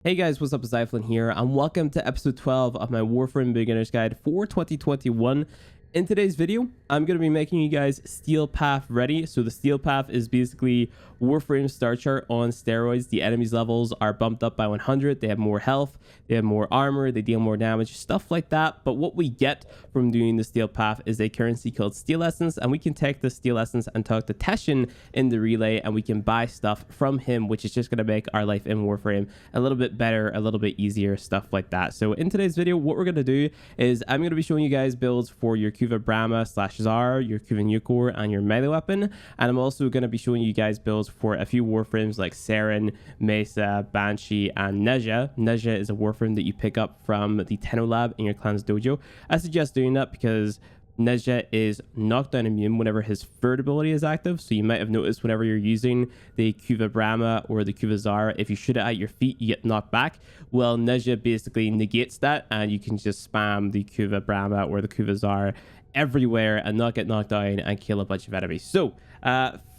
Hey guys, what's up? It's iFlynn here, and welcome to episode 12 of my Warframe Beginner's Guide for 2021. In today's video, I'm going to be making you guys Steel Path ready. So the Steel Path is basically Warframe star chart on steroids. The enemies levels are bumped up by 100. They have more health, they have more armor, they deal more damage, stuff like that. But what we get from doing the Steel Path is a currency called Steel Essence, and we can take the Steel Essence and talk to Teshin in the relay, and we can buy stuff from him, which is just going to make our life in Warframe a little bit better, a little bit easier, stuff like that. So in today's video, what we're going to do is I'm going to be showing you guys builds for your Kuva Brahma / Zar, your Kuva Nucor, and your melee weapon. And I'm also going to be showing you guys builds for a few Warframes like Sarin, Mesa, Banshee, and Neja. Neja is a Warframe that you pick up from the Tenno Lab in your clan's dojo. I suggest doing that because Neja is knockdown immune whenever his third ability is active. So you might have noticed whenever you're using the Kuva Brahma or the Kuva Zar, if you shoot it at your feet, you get knocked back. Well, Neja basically negates that, and you can just spam the Kuva Brahma or the Kuva Zar everywhere and not get knocked down and kill a bunch of enemies. So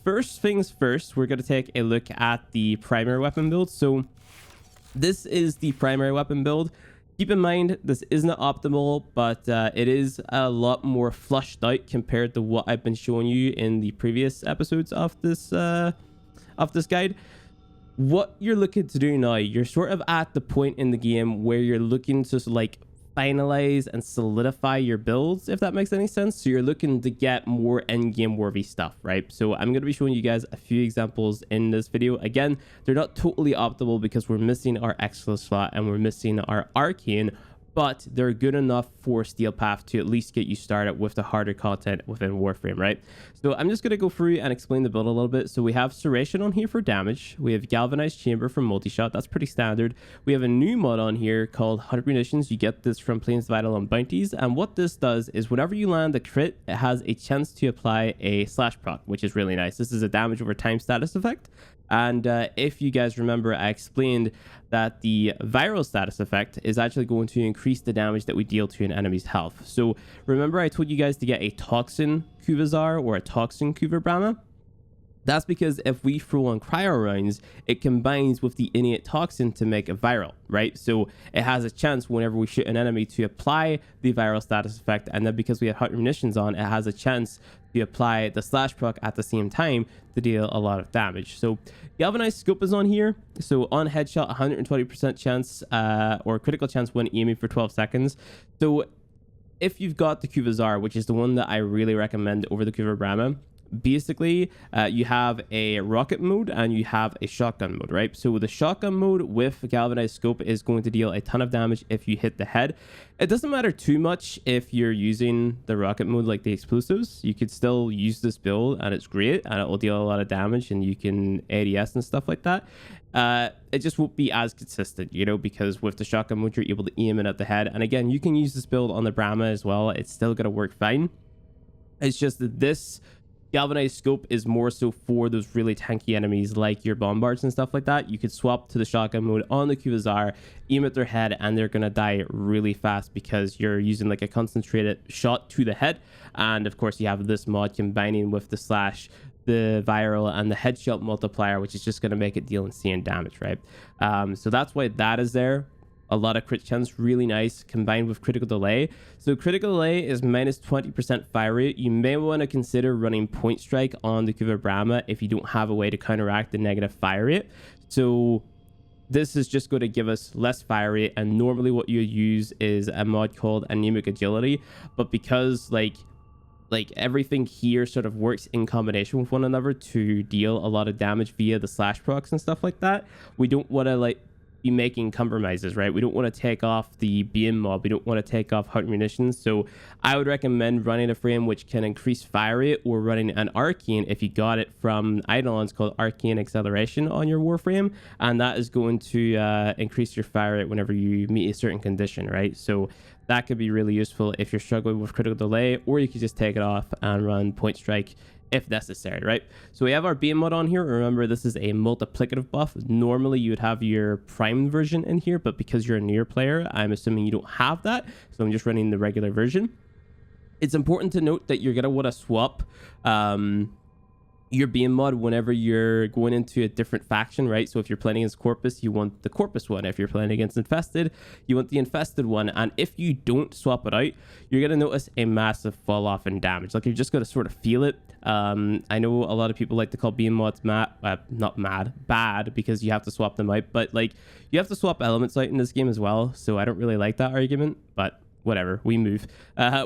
first things first, we're going to take a look at the primary weapon build. So this is the primary weapon build. Keep in mind, this isn't optimal, but it is a lot more flushed out compared to what I've been showing you in the previous episodes of this guide. What you're looking to do now, you're sort of at the point in the game where you're looking to like finalize and solidify your builds, if that makes any sense. So you're looking to get more end game worthy stuff, right? So I'm going to be showing you guys a few examples in this video. Again, they're not totally optimal because we're missing our Excellent slot and we're missing our Arcane, but they're good enough for Steel Path to at least get you started with the harder content within Warframe, right? So I'm just going to go through and explain the build a little bit. So we have Serration on here for damage. We have Galvanized Chamber for multi-shot. That's pretty standard. We have a new mod on here called 100 Munitions. You get this from Plains Vital on bounties. And what this does is whenever you land a crit, it has a chance to apply a slash proc, which is really nice. This is a damage over time status effect. And if you guys remember, I explained that the viral status effect is actually going to increase the damage that we deal to an enemy's health. So remember I told you guys to get a Toxin Kuva Zar or a Toxin Kuva Brahma? That's because if we throw on cryo rounds, it combines with the innate toxin to make a viral, right? So it has a chance whenever we shoot an enemy to apply the viral status effect, and then because we have 100 munitions on, it has a chance to apply the slash proc at the same time to deal a lot of damage. So Galvanized Scope is on here. So on headshot, 120% chance or critical chance when aiming for 12 seconds. So if you've got the Kuva Zar, which is the one that I really recommend over the Kuva Brahma, basically you have a rocket mode and you have a shotgun mode, right? So the shotgun mode with Galvanized Scope is going to deal a ton of damage if you hit the head. It doesn't matter too much if you're using the rocket mode like the explosives. You could still use this build and it's great and it will deal a lot of damage and you can ADS and stuff like that. It just won't be as consistent, you know, because with the shotgun mode you're able to aim it at the head. And again, you can use this build on the Brahma as well. It's still going to work fine. It's just that this Galvanized Scope is more so for those really tanky enemies like your bombards and stuff like that. You could swap to the shotgun mode on the Kuva Zar, aim at their head, and they're going to die really fast because you're using like a concentrated shot to the head. And of course, you have this mod combining with the slash, the viral, and the headshot multiplier, which is just going to make it deal insane damage, right? So that's why that is there. A lot of crit chance, really nice, combined with critical delay. So critical delay is minus 20% fire rate. You may want to consider running point strike on the Kuva Brahma if you don't have a way to counteract the negative fire rate. So this is just going to give us less fire rate, and normally what you use is a mod called anemic agility. But because like everything here sort of works in combination with one another to deal a lot of damage via the slash procs and stuff like that, we don't want to be making compromises, right? We don't want to take off the beam mob. We don't want to take off hot munitions. So I would recommend running a frame which can increase fire rate, or running an Arcane if you got it from Eidolons called Arcane Acceleration on your Warframe. And that is going to increase your fire rate whenever you meet a certain condition, right? So that could be really useful if you're struggling with critical delay, or you could just take it off and run point strike if necessary, right? So we have our beam mod on here. Remember, this is a multiplicative buff. Normally you would have your prime version in here, but because you're a newer player, I'm assuming you don't have that, so I'm just running the regular version. It's important to note that you're going to want to swap your beam mod whenever you're going into a different faction, right? So if you're playing against Corpus, you want the Corpus one. If you're playing against Infested, you want the Infested one. And if you don't swap it out, you're going to notice a massive fall off in damage. Like, you're just going to sort of feel it. I know a lot of people like to call beam mods bad because you have to swap them out, but like, you have to swap elements out in this game as well. So I don't really like that argument, but whatever, we move.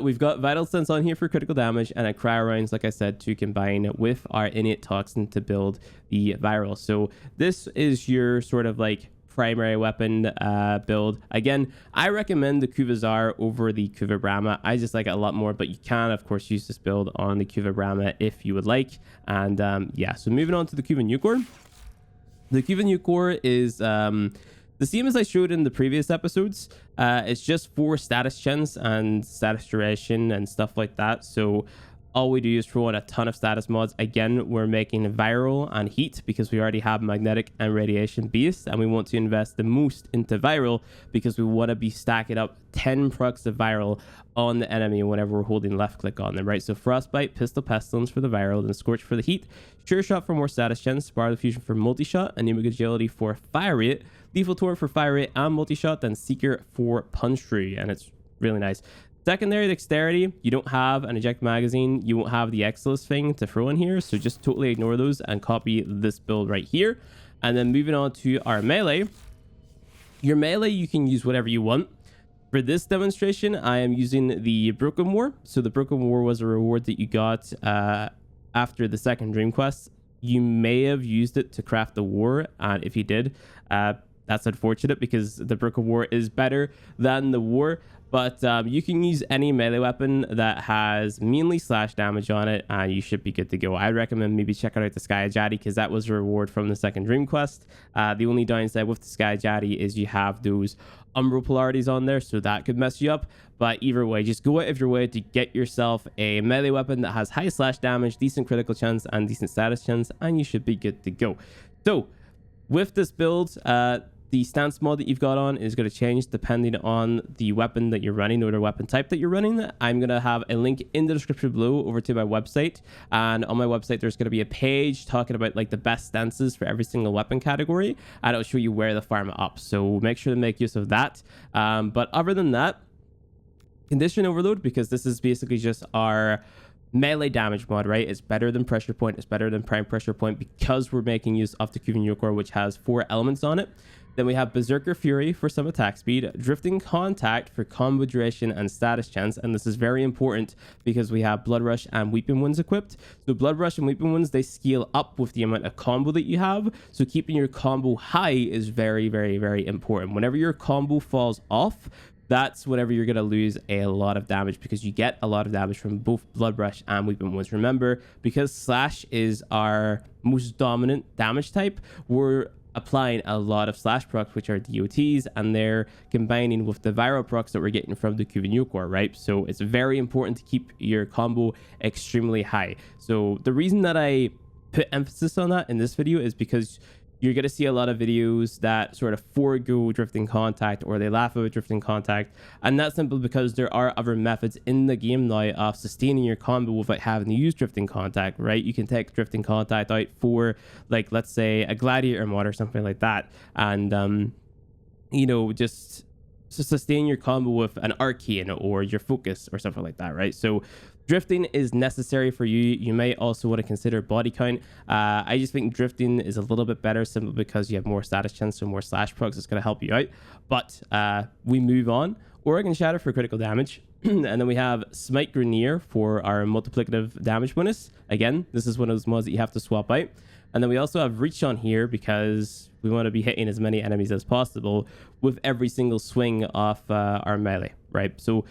We've got Vital Sense on here for critical damage, and a Cryo Rounds, like I said, to combine with our Innate Toxin to build the Viral. So this is your sort of like primary weapon build. Again, I recommend the Bazaar over the Brahma. I just like it a lot more, but you can of course use this build on the Brahma if you would like. And yeah, so moving on to the Nucor. The Nucor is the same as I showed in the previous episodes. It's just for status chance and status duration and stuff like that. So all we do is throw in a ton of status mods. Again, we're making viral and heat because we already have magnetic and radiation beasts, and we want to invest the most into viral because we want to be stacking up 10 procs of viral on the enemy whenever we're holding left click on them, right? So Frostbite, Pistol Pestilence for the viral, then Scorch for the heat, Sure Shot for more status chance, Bar of the Fusion for multi-shot, Anemic Agility for fire rate, Lethal Torque for fire rate and multi-shot, then Seeker for punch through, and it's really nice. Secondary dexterity, you don't have an eject magazine, you won't have the Exilus thing to throw in here, so just totally ignore those and copy this build right here. And then moving on to our melee. Your melee, you can use whatever you want. For this demonstration, I am using the Broken War. So the Broken War was a reward that you got after the second Dream Quest. You may have used it to craft the war, and if you did, that's unfortunate because the Broken War is better than the war. But you can use any melee weapon that has mainly slash damage on it, and you should be good to go. I recommend maybe checking out the Sky Jatty because that was a reward from the second Dream Quest. The only downside with the Sky Jatty is you have those Umbral polarities on there, so that could mess you up. But either way, just go out of your way to get yourself a melee weapon that has high slash damage, decent critical chance, and decent status chance, and you should be good to go. So with this build, the stance mod that you've got on is going to change depending on the weapon that you're running or the weapon type that you're running. I'm going to have a link in the description below over to my website, and on my website there's going to be a page talking about like the best stances for every single weapon category, and it'll show you where to farm it up, so make sure to make use of that. But other than that, Condition Overload, because this is basically just our melee damage mod, right? It's better than Pressure Point, it's better than Prime Pressure Point because we're making use of the Nucor, which has 4 elements on it. Then we have Berserker Fury for some attack speed, Drifting Contact for combo duration and status chance, and this is very important because we have Blood Rush and Weeping Wounds equipped. So Blood Rush and Weeping Wounds, they scale up with the amount of combo that you have, so keeping your combo high is very, very, very important. Whenever your combo falls off, that's whenever you're going to lose a lot of damage because you get a lot of damage from both Blood Rush and Weeping Wounds. Remember, because Slash is our most dominant damage type, we're applying a lot of slash procs, which are DOTs, and they're combining with the viral procs that we're getting from the Nucor, right? So it's very important to keep your combo extremely high. So the reason that I put emphasis on that in this video is because you're going to see a lot of videos that sort of forego Drifting Contact, or they laugh about Drifting Contact, and that's simply because there are other methods in the game now of sustaining your combo without having to use Drifting Contact, right? You can take Drifting Contact out for, like, let's say a Gladiator mod or something like that, and you know, just to sustain your combo with an Arcane or your Focus or something like that, right? So drifting is necessary for you. You may also want to consider body count. I just think drifting is a little bit better simply because you have more status chance and more slash procs. It's going to help you out. But we move on. Oregon Shatter for critical damage. And then we have Smite Grenier for our multiplicative damage bonus. Again, this is one of those mods that you have to swap out. And then we also have Reach on here because we want to be hitting as many enemies as possible with every single swing of our melee, right? So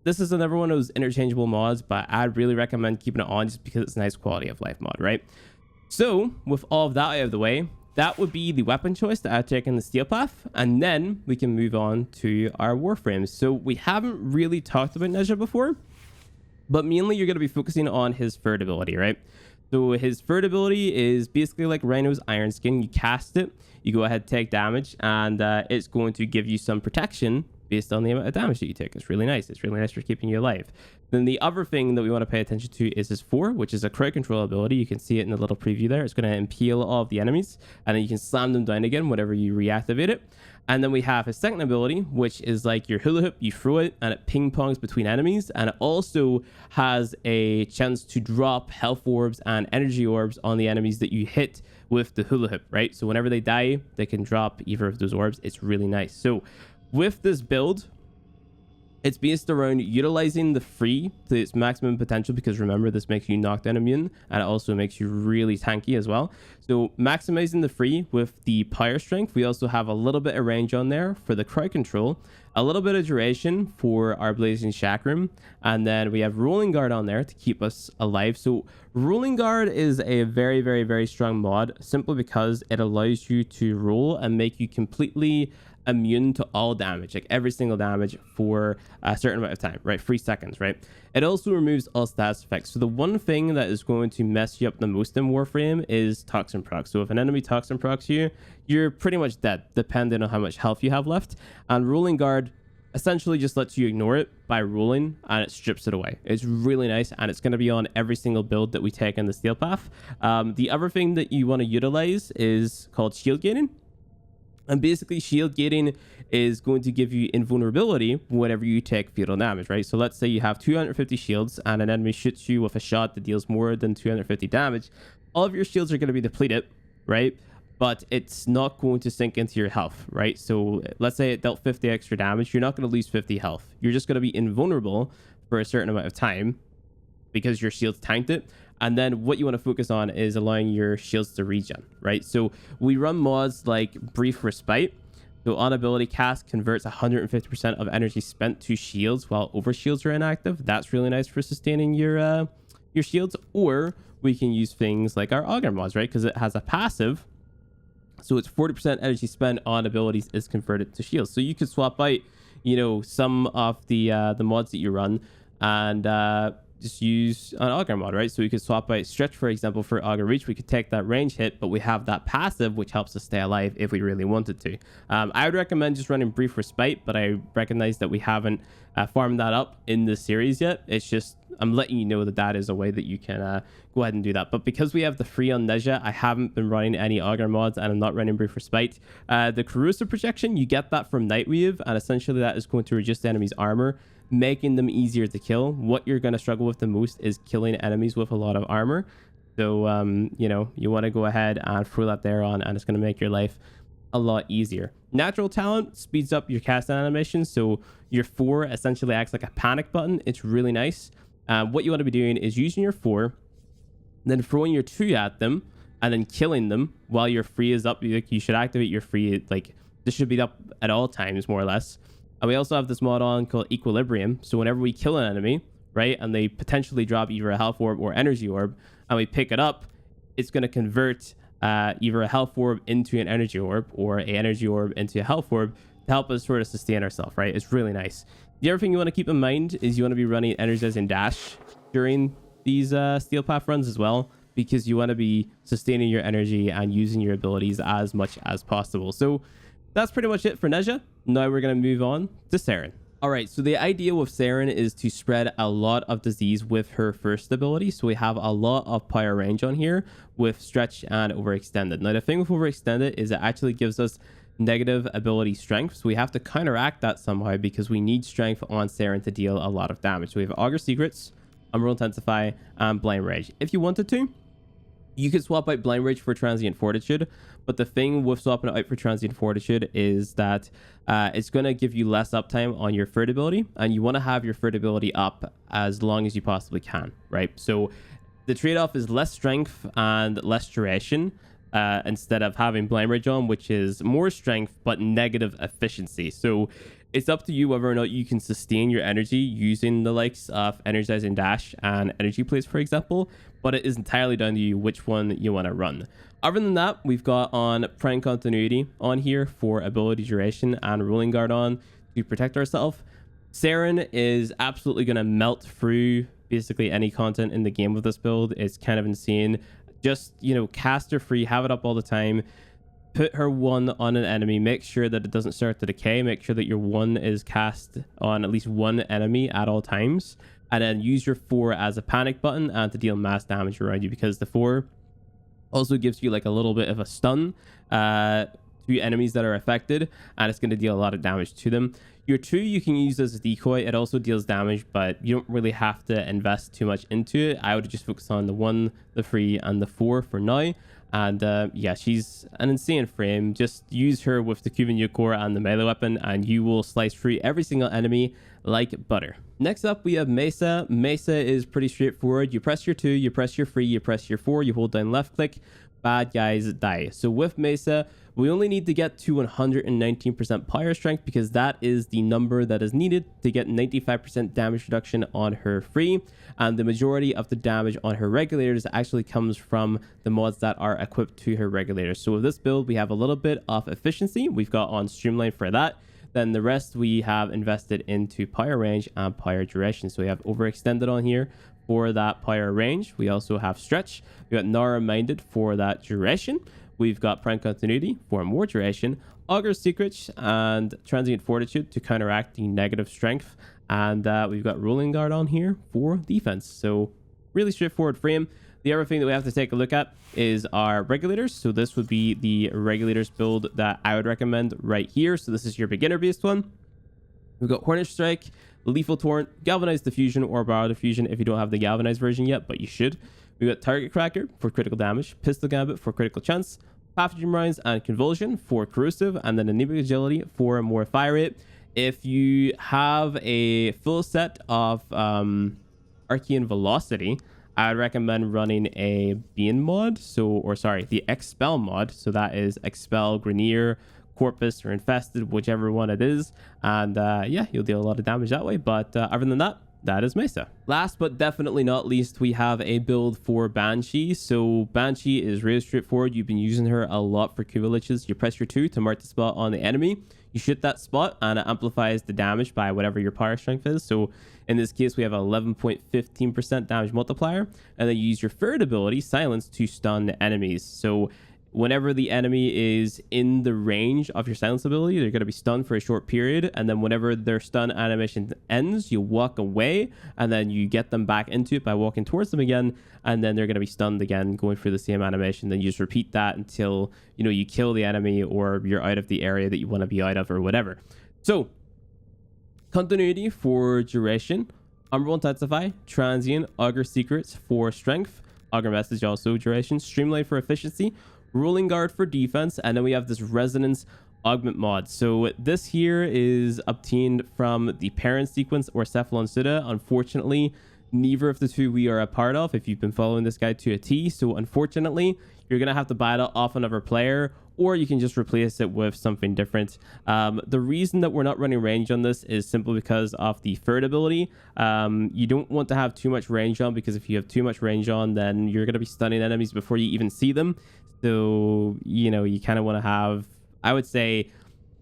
this is another one of those interchangeable mods, but I'd really recommend keeping it on just because it's a nice quality of life mod, right? So with all of that out of the way, that would be the weapon choice that I'd take in the Steel Path, and then we can move on to our Warframes. So we haven't really talked about Nezha before, but mainly you're going to be focusing on his third ability, right? So his third ability is basically like Rhino's Iron Skin. You cast it, you go ahead, take damage, and it's going to give you some protection based on the amount of damage that you take. It's really nice. It's really nice for keeping you alive. Then the other thing that we want to pay attention to is this 4, which is a crowd control ability. You can see it in the little preview there. It's going to impale all of the enemies, and then you can slam them down again whenever you reactivate it. And then we have his second ability, which is like your hula hoop. You throw it and it ping pongs between enemies, and it also has a chance to drop health orbs and energy orbs on the enemies that you hit with the hula hoop, right? So whenever they die, they can drop either of those orbs. It's really nice. So with this build, it's based around utilizing the free to its maximum potential, because remember, this makes you knockdown immune, and it also makes you really tanky as well. So maximizing the free with the power strength. We also have a little bit of range on there for the crowd control, a little bit of duration for our blazing chakram, and then we have rolling guard on there to keep us alive. So rolling guard is a very, very, very strong mod, simply because it allows you to roll and make you completely immune to all damage, like every single damage for a certain amount of time, right? 3 seconds, right? It also removes all status effects. So the one thing that is going to mess you up the most in Warframe is toxin proc. So if an enemy toxin procs you, you're pretty much dead, depending on how much health you have left. And rolling guard essentially just lets you ignore it by rolling, and it strips it away. It's really nice, and it's going to be on every single build that we take in the steel path. The other thing that you want to utilize is called shield gating. And basically, shield gating is going to give you invulnerability whenever you take fatal damage, right? So let's say you have 250 shields and an enemy shoots you with a shot that deals more than 250 damage. All of your shields are going to be depleted, right? But it's not going to sink into your health, right? So let's say it dealt 50 extra damage. You're not going to lose 50 health. You're just going to be invulnerable for a certain amount of time because your shields tanked it. And then what you want to focus on is allowing your shields to regen, right? So we run mods like Brief Respite. So on ability cast converts 150% of energy spent to shields while over shields are inactive. That's really nice for sustaining your shields. Or we can use things like our Augment mods, right? Because it has a passive. So it's 40% energy spent on abilities is converted to shields. So you could swap out, you know, some of the mods that you run and just use an auger mod, right? So we could swap out stretch, for example, for auger reach. We could take that range hit, but we have that passive, which helps us stay alive if we really wanted to. I would recommend just running Brief Respite, but I recognize that we haven't farmed that up in the series yet. It's just, I'm letting you know that that is a way that you can go ahead and do that. But because we have the free on Neja, I haven't been running any auger mods, and I'm not running Brief Respite. The corrosive projection, you get that from Nightweave, and essentially that is going to reduce the enemy's armor, making them easier to kill. What you're going to struggle with the most is killing enemies with a lot of armor. So, you know, you want to go ahead and throw that there on, and it's going to make your life a lot easier. Natural talent speeds up your cast animation. So your 4 essentially acts like a panic button. It's really nice. What you want to be doing is using your 4, then throwing your 2 at them, and then killing them while your 3 is up. You should activate your 3, like, this should be up at all times, more or less. And we also have this mod on called Equilibrium. So whenever we kill an enemy, right, and they potentially drop either a health orb or energy orb, and we pick it up, it's going to convert either a health orb into an energy orb or an energy orb into a health orb to help us sort of sustain ourselves, right? It's really nice. The other thing you want to keep in mind is you want to be running Energizing Dash during these Steel Path runs as well, because you want to be sustaining your energy and using your abilities as much as possible. So that's pretty much it for Neja. Now we're going to move on to Sarin. All right, so the idea with Sarin is to spread a lot of disease with her first ability. So we have a lot of power range on here with stretch and overextended. Now the thing with overextended is it actually gives us negative ability strength. So we have to counteract that somehow because we need strength on Sarin to deal a lot of damage. So we have Augur Secrets, Umbral Intensify, and Blind Rage. If you wanted to, you could swap out Blind Rage for Transient Fortitude, but the thing with swapping it out for Transient Fortitude is that it's going to give you less uptime on your third ability, and you want to have your third ability up as long as you possibly can, right? So the trade-off is less strength and less duration instead of having Blind Rage on, which is more strength but negative efficiency. So it's up to you whether or not you can sustain your energy using the likes of Energizing Dash and Energy Plates, for example, but it is entirely down to you which one you want to run. Other than that, we've got on Prime Continuity on here for ability duration and Rolling Guard on to protect ourselves. Sarin is absolutely going to melt through basically any content in the game with this build. It's kind of insane. Just, you know, caster free, have it up all the time. put her 1 on an enemy, make sure that it doesn't start to decay, make sure that your 1 is cast on at least 1 enemy at all times, and then use your 4 as a panic button and to deal mass damage around you, because the 4 also gives you like a little bit of a stun to enemies that are affected, and it's going to deal a lot of damage to them. Your 2 you can use as a decoy. It also deals damage, but you don't really have to invest too much into it. I would just focus on the 1, the 3, and the 4 for now. And yeah, she's an insane frame. Just use her with the Cuban core and the melee weapon, and you will slice through every single enemy like butter. Next up, we have Mesa. Mesa is pretty straightforward. You press your 2, you press your 3, you press your 4, you hold down left click, bad guys die. So with Mesa, we only need to get to 119% pyro strength, because that is the number that is needed to get 95% damage reduction on her free, and the majority of the damage on her regulators actually comes from the mods that are equipped to her regulators. So with this build, we have a little bit of efficiency. We've got on streamline for that. Then the rest we have invested into pyro range and pyro duration. So we have overextended on here for that pyro range. We also have stretch. We got narrow minded for that duration. We've got prime continuity for more duration, augur secrets, and transient fortitude to counteract the negative strength. And we've got rolling guard on here for defense. So really straightforward frame. The other thing that we have to take a look at is our regulators. So this would be the regulators build that I would recommend right here. So this is your beginner based one. We've got Hornet Strike, Lethal Torrent, Galvanized Diffusion, or Borrow Diffusion if you don't have the Galvanized version yet, but you should. We've got Target Cracker for critical damage, Pistol Gambit for critical chance, Pathogen Rounds and Convulsion for corrosive, and then Anemic Agility for more fire rate. If you have a full set of Archean Velocity, I would recommend running a Bean mod, the Expel mod. So that is Expel, Grenier, Corpus, or Infested, whichever one it is. And yeah, you'll deal a lot of damage that way. But other than that, that is Mesa. Last but definitely not least, we have a build for Banshee. So Banshee is really straightforward. You've been using her a lot for Q glitches. You press your 2 to mark the spot on the enemy. You shoot that spot and it amplifies the damage by whatever your power strength is. So in this case, we have 11.15% damage multiplier. And then you use your third ability, Silence, to stun enemies. So whenever the enemy is in the range of your silence ability, they're going to be stunned for a short period, and then whenever their stun animation ends, you walk away, and then you get them back into it by walking towards them again, and then they're going to be stunned again, going through the same animation. Then you just repeat that until you kill the enemy, or you're out of the area that you want to be out of, or whatever. So continuity for duration, Umbral Intensify, Transient, Augur Secrets for strength, Augur Message also duration, Streamline for efficiency, Rolling Guard for defense, and then we have this Resonance Augment mod. So this here is obtained from the parent sequence or Cephalon Suda. Unfortunately, neither of the two we are a part of if you've been following this guide to a T. So unfortunately, you're going to have to buy it off another player, or you can just replace it with something different. The reason that we're not running range on this is simply because of the third ability. You don't want to have too much range on, because if you have too much range on, then you're going to be stunning enemies before you even see them. So, you kind of want to have, I would say,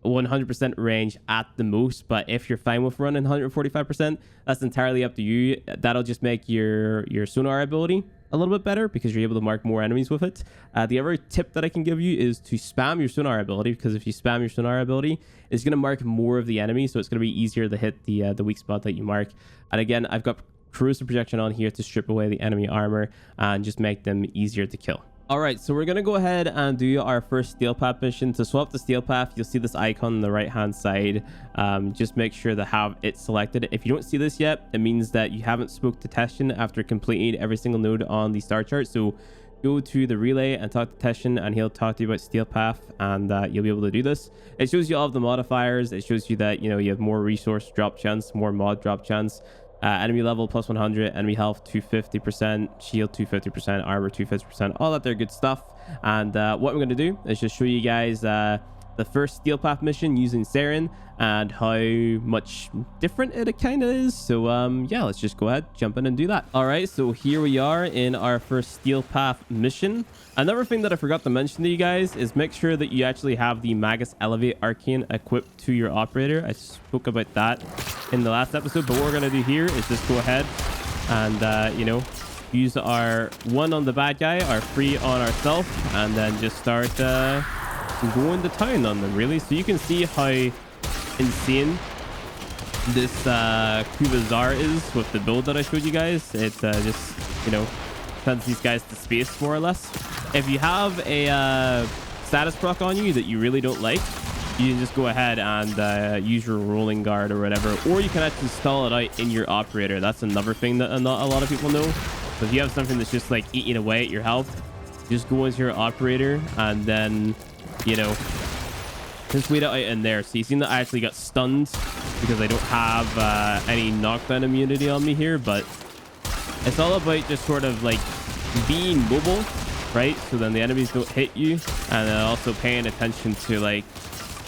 100% range at the most. But if you're fine with running 145%, that's entirely up to you. That'll just make your sonar ability a little bit better, because you're able to mark more enemies with it. The other tip that I can give you is to spam your sonar ability, because if you spam your sonar ability, it's going to mark more of the enemy, so it's going to be easier to hit the weak spot that you mark. And again, I've got corrosive projection on here to strip away the enemy armor and just make them easier to kill. All right, so we're going to go ahead and do our first Steel Path mission. To swap the Steel Path, you'll see this icon on the right-hand side. Just make sure to have it selected. If you don't see this yet, it means that you haven't spoke to Teshin after completing every single node on the star chart. So go to the relay and talk to Teshin, and he'll talk to you about Steel Path, and you'll be able to do this. It shows you all of the modifiers. It shows you that, you have more resource drop chance, more mod drop chance. Enemy level plus 100, enemy health 250%, shield 250%, armor 250%, all that there good stuff. And what I'm going to do is just show you guys the first Steel Path mission using Sarin and how much different it kind of is. So yeah, let's just go ahead, jump in and do that. All right, so here we are in our first Steel Path mission. Another thing that I forgot to mention to you guys is make sure that you actually have the Magus Elevate Arcane equipped to your operator. I spoke about that in the last episode, but what we're going to do here is just go ahead and use our 1 on the bad guy, our 3 on ourselves, and then just start going to town on them, really. So you can see how insane this Bazaar is with the build that I showed you guys. It just, you know, sends these guys to space more or less. If you have a status proc on you that you really don't like, you can just go ahead and use your rolling guard or whatever, or you can actually stall it out in your operator. That's another thing that not a lot of people know. So if you have something that's just like eating away at your health, just go into your operator and then, you know, just wait it out in there. So you see that I actually got stunned because I don't have any knockdown immunity on me here, but it's all about just sort of like being mobile, right? So then the enemies don't hit you, and then also paying attention to like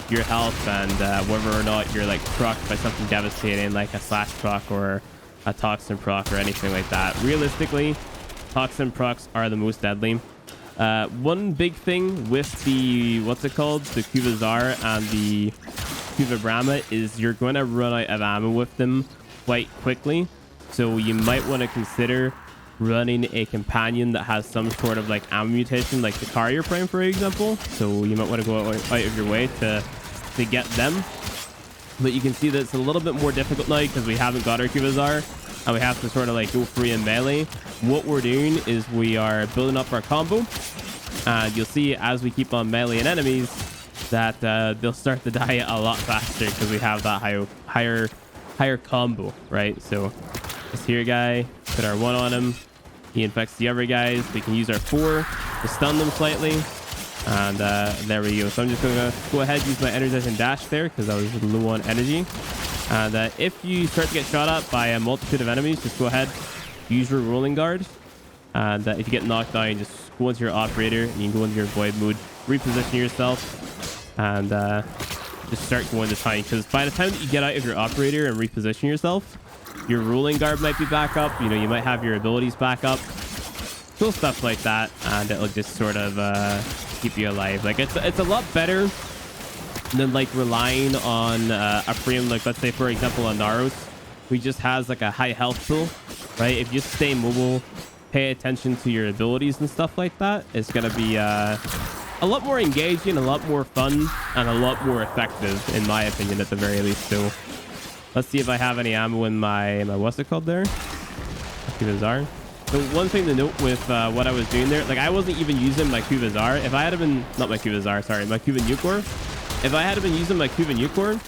your health and whether or not you're like procced by something devastating like a slash proc or a toxin proc or anything like that. Realistically, toxin procs are the most deadly. One big thing with the, what's it called, the Bazaar and the Brahma is you're going to run out of ammo with them quite quickly. So you might want to consider running a companion that has some sort of like ammo mutation, like the Carrier Prime, for example. So you might want to go out of your way to get them. But you can see that it's a little bit more difficult now because we haven't got our Bazaar and we have to sort of like go free in melee. What we're doing is we are building up our combo, and you'll see as we keep on meleeing enemies that they'll start to die a lot faster because we have that higher combo, right? So this here guy, put our 1 on him, he infects the other guys. We can use our 4 to stun them slightly, and there we go. So I'm just gonna go ahead and use my energizing dash there because I was low on energy. And if you start to get shot at by a multitude of enemies, just go ahead, use your rolling guard, and if you get knocked down, just go into your operator and you can go into your void mode, reposition yourself, and just start going to town. Because by the time that you get out of your operator and reposition yourself, your rolling guard might be back up, you know, you might have your abilities back up, cool stuff like that, and it'll just sort of keep you alive. Like it's a lot better than like relying on a frame, like let's say for example on Naros, who just has like a high health pool, right? If you just stay mobile, pay attention to your abilities and stuff like that, it's gonna be a lot more engaging, a lot more fun, and a lot more effective in my opinion at the very least. So let's see if I have any ammo in my what's it called there, Bazaar. So one thing to note with what I was doing there, like I wasn't even using my Bazaar. If I had been, not my Bazaar, sorry, my Cuban Nucor. If I had been using my Cuban Nucor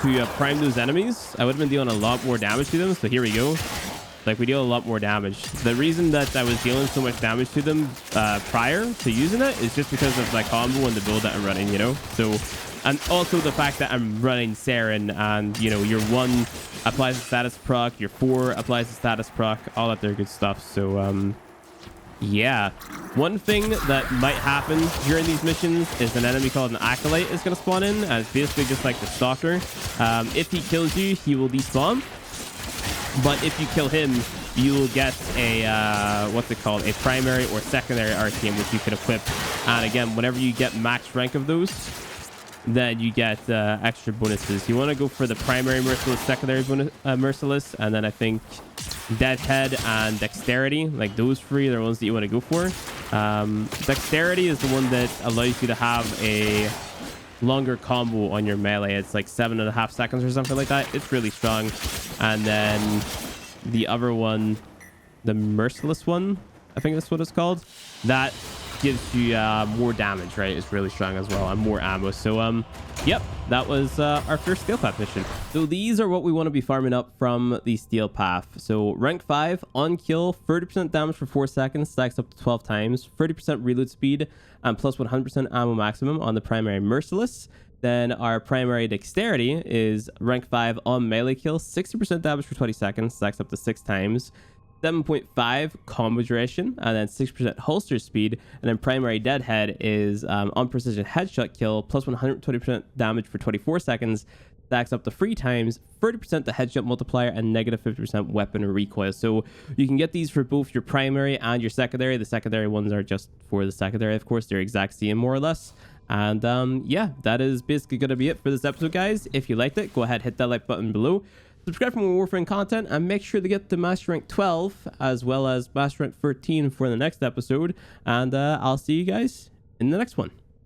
to prime those enemies, I would have been dealing a lot more damage to them. So here we go. Like we deal a lot more damage. The reason that I was dealing so much damage to them prior to using it is just because of my combo and the build that I'm running, you know? So, and also the fact that I'm running Sarin, and you know, your 1 applies the status proc, your 4 applies the status proc, all that there good stuff. So yeah, one thing that might happen during these missions is an enemy called an Acolyte is going to spawn in, and it's basically just like the Stalker. If he kills you, he will despawn, but if you kill him, you will get a what's it called, a primary or secondary RTM, which you can equip. And again, whenever you get max rank of those, then you get extra bonuses. You want to go for the primary merciless, secondary merciless, and then I think Deadhead and Dexterity, like those 3 are the ones that you want to go for. Dexterity is the one that allows you to have a longer combo on your melee. It's like 7.5 seconds or something like that. It's really strong. And then the other one, the merciless one, I think that's what it's called, that gives you more damage, right? It's really strong as well, and more ammo. So yep, that was our first Steel Path mission. So these are what we want to be farming up from the Steel Path. So rank 5 on kill, 30% damage for 4 seconds, stacks up to 12 times, 30% reload speed, and plus 100% ammo maximum on the primary merciless. Then our primary dexterity is rank 5 on melee kill, 60% damage for 20 seconds, stacks up to 6 times, 7.5 combo duration, and then 6% holster speed. And then primary deadhead is on precision headshot kill, plus 120% damage for 24 seconds, stacks up to 3 times, 30% the headshot multiplier, and negative 50% weapon recoil. So you can get these for both your primary and your secondary. The secondary ones are just for the secondary, of course. They're exact same, more or less. And yeah, that is basically going to be it for this episode, guys. If you liked it, go ahead, hit that like button below. Subscribe for more Warframe content, and make sure to get the Master Rank 12 as well as Master Rank 13 for the next episode. And I'll see you guys in the next one.